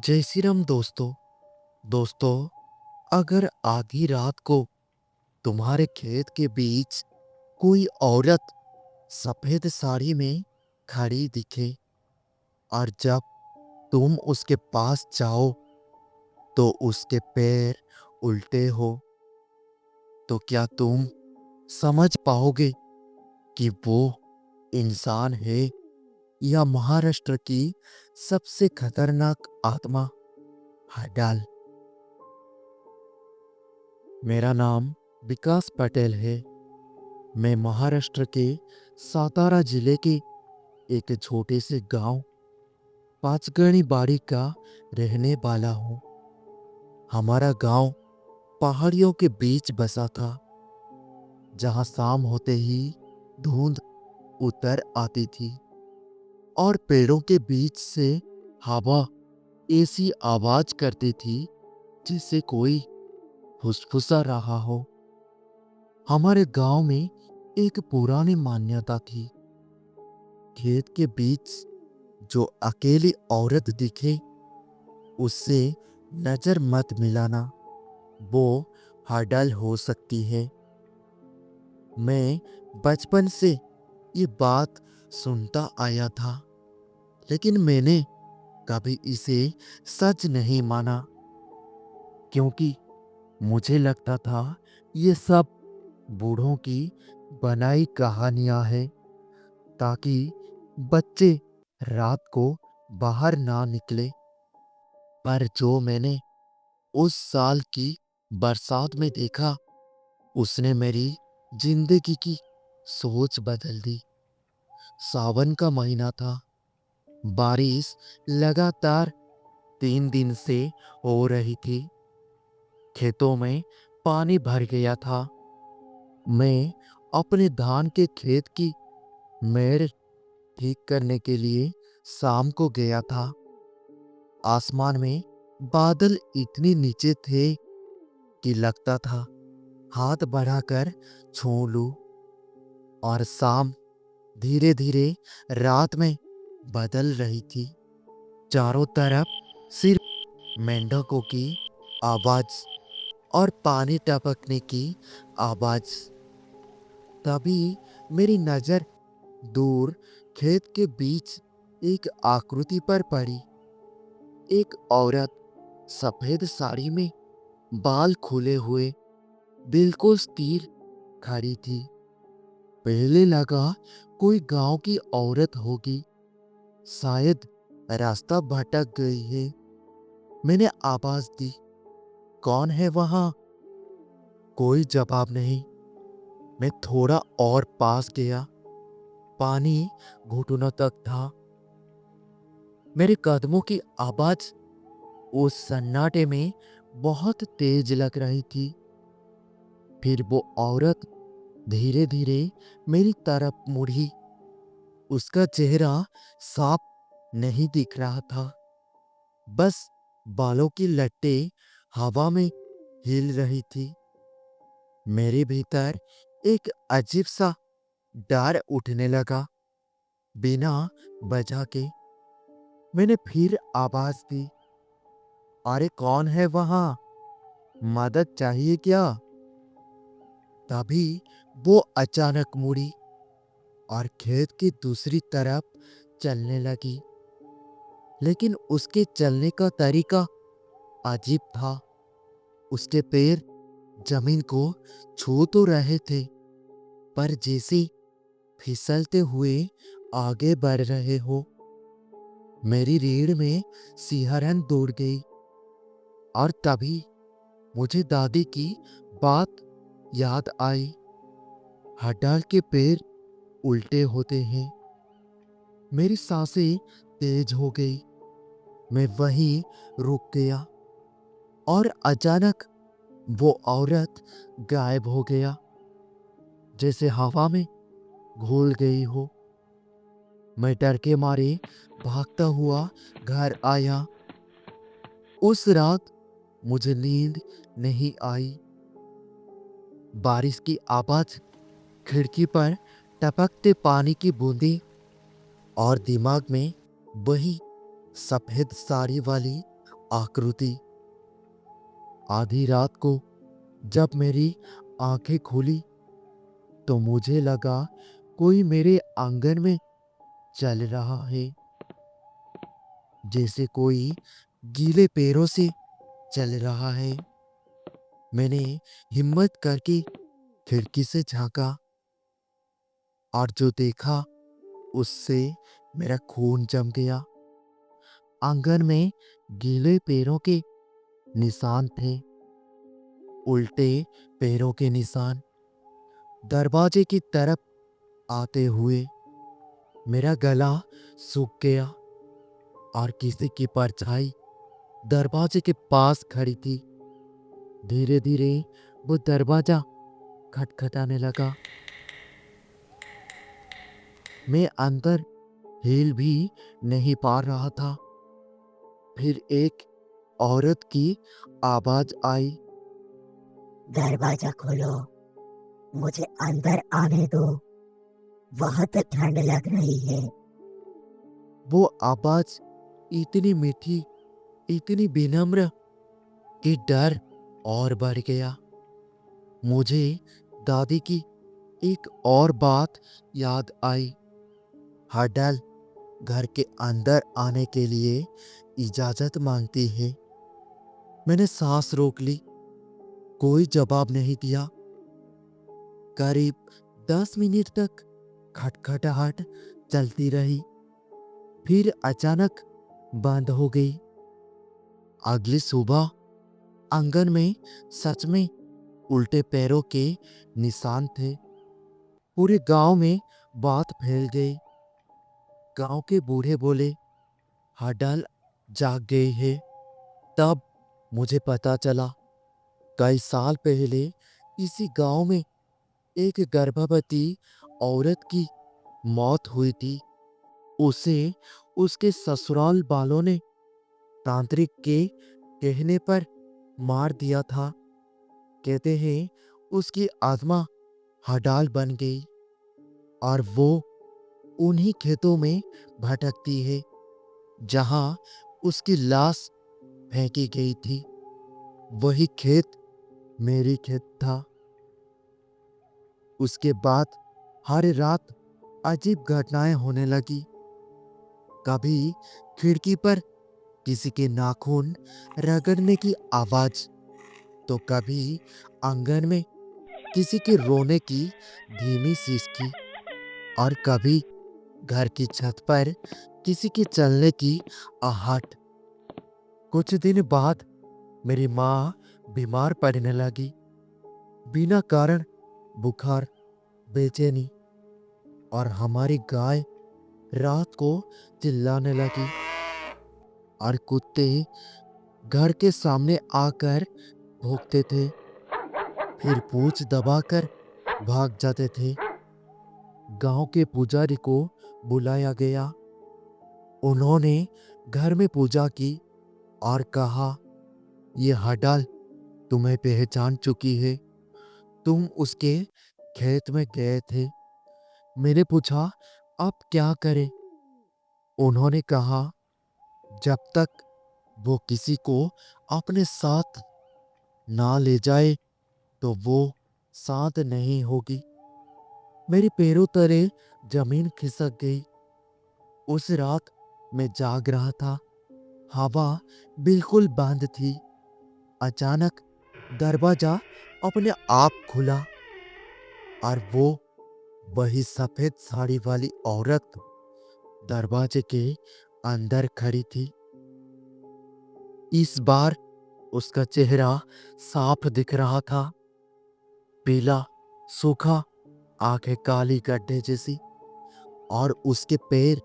जय श्री राम दोस्तों। दोस्तों, अगर आधी रात को तुम्हारे खेत के बीच कोई औरत सफेद साड़ी में खड़ी दिखे और जब तुम उसके पास जाओ तो उसके पैर उल्टे हो, तो क्या तुम समझ पाओगे कि वो इंसान है या महाराष्ट्र की सबसे खतरनाक आत्मा हडाल। मेरा नाम विकास पटेल है। मैं महाराष्ट्र के सातारा जिले के एक छोटे से गांव पाचगणी बाड़ी का रहने वाला हूँ। हमारा गांव पहाड़ियों के बीच बसा था, जहाँ शाम होते ही धुंध उतर आती थी और पेड़ों के बीच से हवा ऐसी आवाज करती थी जैसे कोई फुसफुसा रहा हो। हमारे गांव में एक पुरानी मान्यता थी, खेत के बीच जो अकेली औरत दिखे उससे नजर मत मिलाना, वो हडल हो सकती है। मैं बचपन से ये बात सुनता आया था, लेकिन मैंने कभी इसे सच नहीं माना, क्योंकि मुझे लगता था ये सब बूढ़ों की बनाई कहानियां हैं, ताकि बच्चे रात को बाहर ना निकले। पर जो मैंने उस साल की बरसात में देखा, उसने मेरी जिंदगी की सोच बदल दी। सावन का महीना था। बारिश लगातार 3 दिन से हो रही थी। खेतों में पानी भर गया था। मैं अपने धान के खेत की मेड़ ठीक करने के लिए शाम को गया था। आसमान में बादल इतने नीचे थे कि लगता था हाथ बढ़ाकर छू लूं। और शाम धीरे धीरे रात में बदल रही थी। चारों तरफ सिर्फ मेंढकों की आवाज और पानी टपकने की आवाज। तभी मेरी नजर दूर खेत के बीच एक आकृति पर पड़ी। एक औरत सफेद साड़ी में, बाल खुले हुए, बिल्कुल स्थिर खड़ी थी। पहले लगा कोई गांव की औरत होगी, शायद रास्ता भटक गई है। मैंने आवाज दी, कौन है वहां? कोई जवाब नहीं। मैं थोड़ा और पास गया। पानी घुटनों तक था। मेरे कदमों की आवाज उस सन्नाटे में बहुत तेज लग रही थी। फिर वो औरत धीरे धीरे मेरी तरफ मुड़ी। उसका चेहरा साफ नहीं दिख रहा था, बस बालों की लट्टें हवा में हिल रही थी। मेरे भीतर एक अजीब सा डर उठने लगा। बिना वजह के मैंने फिर आवाज दी, अरे कौन है वहां? मदद चाहिए क्या? तभी वो अचानक मुड़ी और खेत की दूसरी तरफ चलने लगी। लेकिन उसके चलने का तरीका अजीब था। उसके पैर जमीन को छू तो रहे थे, पर जैसे फिसलते हुए आगे बढ़ रहे हो। मेरी रीढ़ में सिहरन दौड़ गई। और तभी मुझे दादी की बात याद आई, हड्डाल के पैर उल्टे होते हैं। मेरी सांसें तेज हो गई। मैं वहीं रुक गया और अचानक वो औरत गायब हो गया, जैसे हवा में घुल गई हो। मैं डर के मारे भागता हुआ घर आया। उस रात मुझे नींद नहीं आई। बारिश की आवाज, खिड़की पर टपकते पानी की बूंदें और दिमाग में वही सफेद साड़ी वाली आकृति। आधी रात को जब मेरी आंखें खुली तो मुझे लगा कोई मेरे आंगन में चल रहा है, जैसे कोई गीले पैरों से चल रहा है। मैंने हिम्मत करके खिड़की से झांका और जो देखा उससे मेरा खून जम गया। आंगन में गीले पैरों के निशान थे, उल्टे पैरों के निशान। दरवाजे की तरफ आते हुए मेरा गला सूख गया और किसी की परछाई दरवाजे के पास खड़ी थी। धीरे धीरे वो दरवाजा खटखटाने लगा। मैं अंदर हिल भी नहीं पा रहा था। फिर एक औरत की आवाज आई, दरवाजा खोलो, मुझे अंदर आने दो, बहुत ठंड लग रही है। वो आवाज इतनी मीठी, इतनी विनम्र कि डर और बढ़ गया। मुझे दादी की एक और बात याद आई। हडल घर के अंदर आने के लिए इजाजत मांगती है। मैंने सांस रोक ली, कोई जवाब नहीं दिया। करीब 10 मिनट तक खटखटाहट चलती रही, फिर अचानक बंद हो गई। अगली सुबह आंगन में सच में उल्टे पैरों के निशान थे। पूरे गांव में बात फैल गई। गांव के बूढ़े बोले, हडल जाग गए है। तब मुझे पता चला, कई साल पहले इसी गांव में एक गर्भवती औरत की मौत हुई थी। उसे उसके ससुराल वालों ने तांत्रिक के कहने पर मार दिया था। कहते हैं उसकी आत्मा हडाल बन गई और वो उन्हीं खेतों में भटकती है जहां उसकी लाश फेंकी गई थी। वही खेत मेरी खेत था। उसके बाद हर रात अजीब घटनाएं होने लगी। कभी खिड़की पर किसी के नाखून रगड़ने की आवाज, तो कभी आंगन में किसी के रोने की धीमी सिसकी, और कभी घर की छत पर किसी के चलने की आहट। कुछ दिन बाद मेरी माँ बीमार पड़ने लगी। बिना कारण बुखार, बेचैनी, और हमारी गाय रात को चिल्लाने लगी और कुत्ते घर के सामने आकर भौंकते थे, फिर पूंछ दबाकर भाग जाते थे। गांव के पुजारी को बुलाया गया। उन्होंने घर में पूजा की और कहा, ये हडाल तुम्हें पहचान चुकी है। तुम उसके खेत में गए थे। मैंने पूछा, अब क्या करें? उन्होंने कहा, जब तक वो किसी को अपने साथ ना ले जाए तो वो शांत नहीं होगी। मेरे पैरों तले जमीन खिसक गई। उस रात मैं जाग रहा था, हवा बिल्कुल बंद थी। अचानक दरवाजा अपने आप खुला और वो वही सफेद साड़ी वाली औरत दरवाजे के अंदर खड़ी थी। इस बार उसका चेहरा साफ दिख रहा था, पीला, सूखा, आंखें काली गड्ढे जैसी, और उसके पैर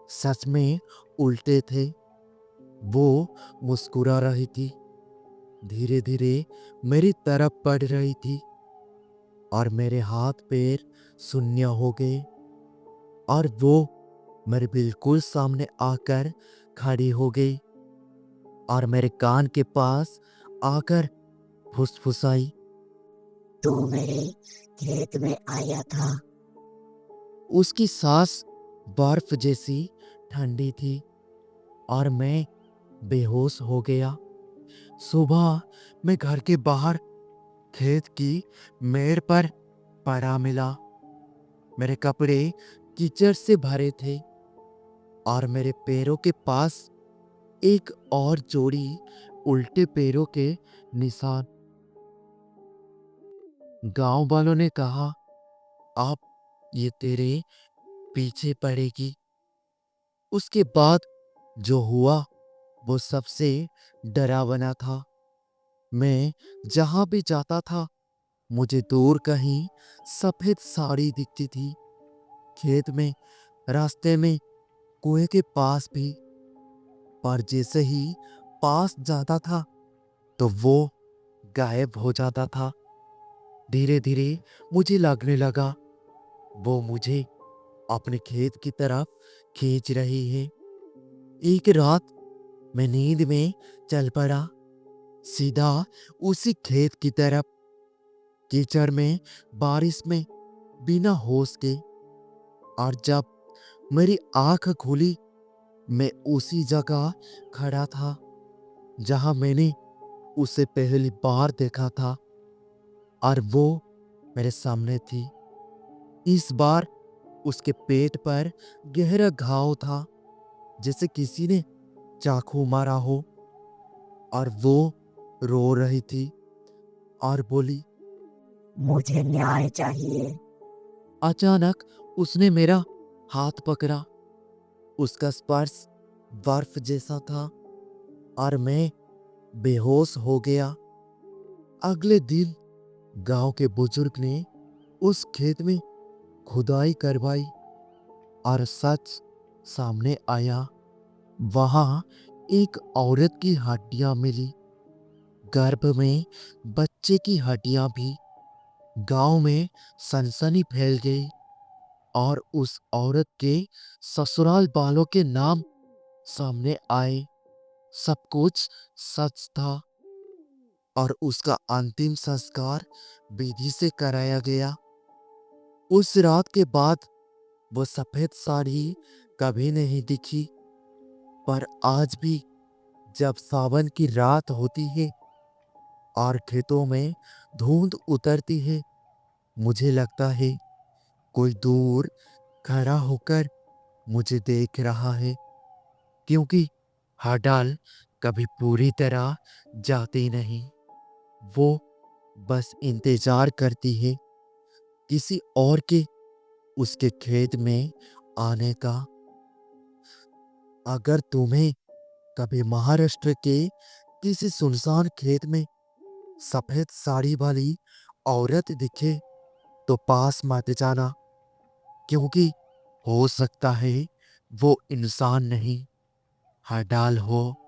सच में उल्टे थे। वो मुस्कुरा रही थी, धीरे धीरे मेरी तरफ बढ़ रही थी, और मेरे हाथ पैर शून्य हो गए और वो मेरे बिल्कुल सामने आकर खड़ी हो गई और मेरे कान के पास आकर फुसफुसाई, तू मेरे खेत में आया था। उसकी सांस बर्फ जैसी ठंडी थी और मैं बेहोश हो गया। सुबह मैं घर के बाहर खेत की मेड़ पर पड़ा मिला। मेरे कपड़े कीचड़ से भरे थे और मेरे पैरों के पास एक और जोड़ी उल्टे पैरों के निशान। गांव वालों ने कहा, अब ये तेरे पीछे पड़ेगी। उसके बाद जो हुआ वो सबसे डरावना था। मैं जहां भी जाता था मुझे दूर कहीं सफेद साड़ी दिखती थी, खेत में, रास्ते में, कुएं के पास भी। पर जैसे ही पास जाता था तो वो गायब हो जाता था। धीरे धीरे मुझे लगने लगा वो मुझे अपने खेत की तरफ खींच रही है। एक रात मैं नींद में चल पड़ा, सीधा उसी खेत की तरफ, कीचड़ में, बारिश में, बिना होश के। और जब मेरी आंख खुली मैं उसी जगह खड़ा था जहां मैंने उसे पहली बार देखा था, और वो मेरे सामने थी। इस बार उसके पेट पर गहरा घाव था, जैसे किसी ने चाकू मारा हो। और वो रो रही थी और बोली। मुझे न्याय चाहिए। अचानक उसने मेरा हाथ पकड़ा। उसका स्पर्श बर्फ जैसा था और मैं बेहोश हो गया। अगले दिन गांव के बुजुर्ग ने उस खेत में खुदाई करवाई और सच सामने आया। वहां एक औरत की हड्डियां मिली, गर्भ में बच्चे की हड्डियां भी। गांव में सनसनी फैल गई और उस औरत के ससुराल वालों के नाम सामने आए। सब कुछ सच था और उसका अंतिम संस्कार विधि से कराया गया। उस रात के बाद वो सफेद साड़ी कभी नहीं दिखी। पर आज भी जब सावन की रात होती है और खेतों में धुंध उतरती है, मुझे लगता है कोई दूर खड़ा होकर मुझे देख रहा है, क्योंकि हड़ाल कभी पूरी तरह जाती नहीं। वो बस इंतजार करती है किसी और के उसके खेत में आने का। अगर तुम्हें कभी महाराष्ट्र के किसी सुनसान खेत में सफेद साड़ी वाली औरत दिखे तो पास मत जाना, क्योंकि हो सकता है वो इंसान नहीं, हड़ाल हो।